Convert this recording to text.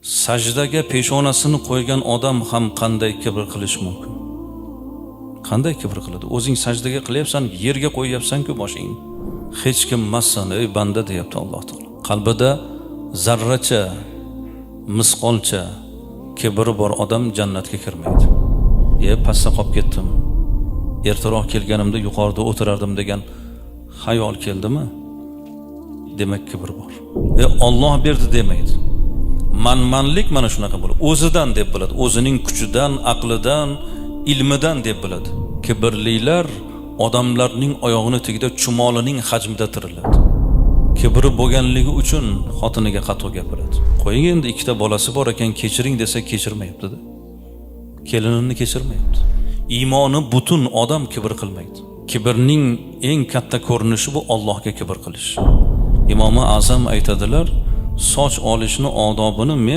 Sajdaga peshonasini qo'ygan odam ham qanday kibr qilish mumkin? Qanday kibr qiladi? O'zing sajdaga qilyapsan, yerga qo'yyapsan-ku boshingni. Hech kim emassan, ey banda deyapti Alloh taolo. Qalbida zarracha, misqolcha kibri bor odam jannatga kirmaydi. Pastda qolib ketdim. Ertaroq kelganimda yuqorida o'tirardim degan xayol keldimi? Demak kibr bor. Alloh berdi demaydi. Manmanlik mana shunaqa bo'ladi. O'zidan deb biladi. O'zining kuchidan, aqlidan, ilmidan deb biladi. Kibrlilar odamlarning oyog'ini tagida chumolining hajmida tiriladi. Kibri bo'lganligi uchun xotiniga qattiq gapiradi. Qo'ying endi ikkita bolasi bor ekan, kechiring desa kechirmayapti-da. Kelinini kechirmayapti. Iymoni butun odam kibr qilmaydi. Kibrning eng katta ko'rinishi bu Allohga kibr qilish. Imom Azam aytadilar, soch olishni odobini men